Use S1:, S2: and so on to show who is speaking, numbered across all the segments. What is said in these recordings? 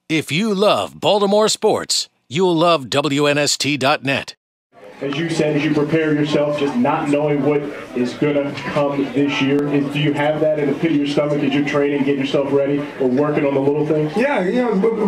S1: If you love Baltimore sports, you'll love WNST.net.
S2: As you said, as you prepare yourself, just not knowing what is going to come this year, do you have that in the pit of your stomach as you're training, getting yourself ready, or working on the little things?
S3: Yeah,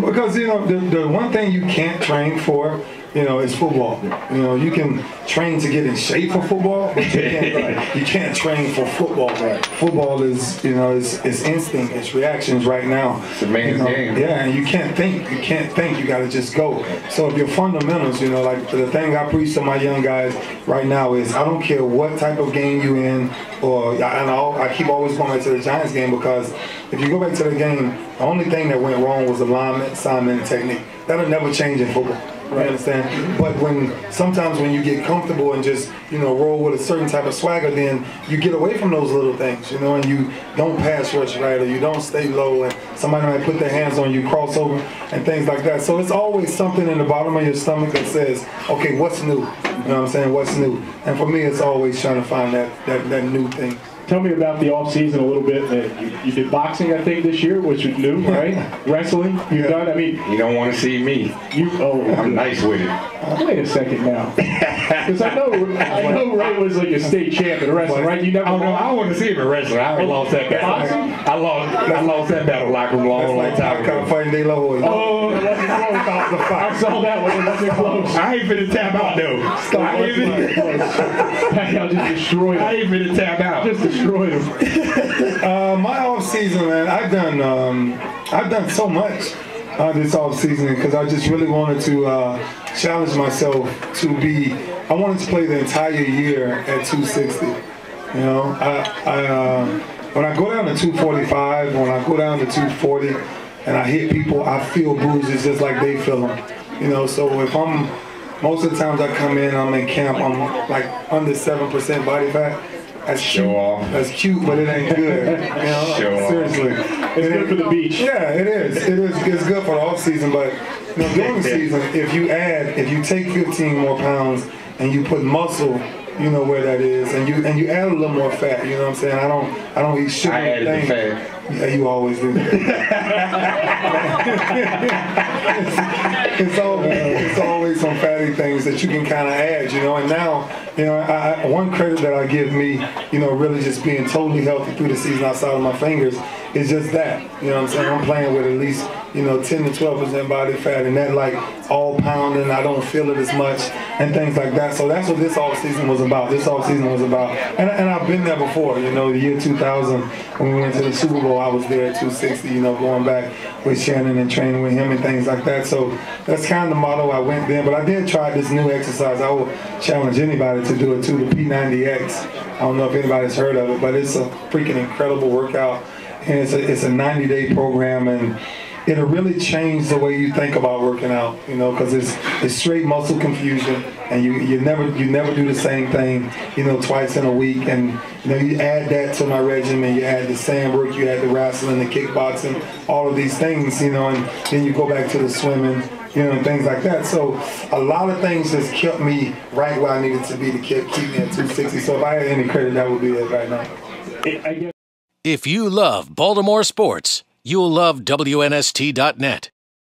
S3: because, the one thing you can't train for, is football. You can train to get in shape for football, but you can't train for football.
S2: Right.
S3: Football is, it's instinct, it's reactions right now.
S4: It's a man's game.
S3: Yeah, and you can't think. You got to just go. So if your fundamentals, like the thing I preach to my young guys right now is, I don't care what type of game you in, I keep always going back to the Giants game, because if you go back to the game, the only thing that went wrong was alignment, assignment, and technique. That'll never change in football. You understand? But sometimes when you get comfortable and just, roll with a certain type of swagger, then you get away from those little things, and you don't pass rush right, or you don't stay low, and somebody might put their hands on you, crossover, and things like that. So it's always something in the bottom of your stomach that says, okay, what's new? You know what I'm saying? What's new? And for me, it's always trying to find that new thing.
S2: Tell me about the off-season a little bit. You did boxing, I think, this year, which was new, right? Wrestling, you've done. I mean,
S4: you don't want to see me. I'm nice with it.
S2: Wait a second now, because I know Ray was like a state champ in wrestling, right? You never.
S4: Oh no, I want to see him in wrestling. I already lost that battle. I lost that battle locker room long time ago.
S3: Fighting De La Hoya.
S2: Oh, it wasn't close. I saw that one. It wasn't close.
S4: I ain't finna tap out though.
S2: Pacquiao just destroyed him.
S4: I ain't finna tap out.
S2: Just destroyed him.
S3: My off season, man, I've done so much this off season, because I just really wanted to challenge myself I wanted to play the entire year at 260. When I go down to 245, when I go down to 240, and I hit people, I feel bruises just like they feel them. So if most of the times I come in, I'm in camp, I'm like under 7% body fat. That's
S4: Show
S3: cute.
S4: off.
S3: That's cute, but it ain't good.
S4: Show
S3: Seriously.
S2: It's good for the beach.
S3: Yeah, it is. It's good for the off season, but during the season, if you take 15 more pounds and you put muscle, where that is, and you add a little more fat. You know what I'm saying? I don't eat sugar.
S4: I added the fat.
S3: Yeah, you always do. It's always some fatty things that you can kind of add, And now, one credit that I give me, really just being totally healthy through the season outside of my fingers is just that. You know what I'm saying? I'm playing with at least 10 to 12% body fat, and that like all pounding. I don't feel it as much and things like that. So that's what this off season was about. And I've been there before. The year 2000 when we went to the Super Bowl, I was there at 260. Going back with Shannon and training with him and things like that. So that's kind of the motto. I went there, but I did try this new exercise. I would challenge anybody to do it too. The P90X. I don't know if anybody's heard of it, but it's a freaking incredible workout, and it's a 90-day program, and it'll really change the way you think about working out, because it's straight muscle confusion, and you never do the same thing, twice in a week, and you add that to my regimen, you add the sand work, you add the wrestling, the kickboxing, all of these things, and then you go back to the swimming, and things like that. So a lot of things just kept me right where I needed to be to keep me at 260. So if I had any credit, that would be it right now.
S1: If you love Baltimore sports, you'll love WNST.net.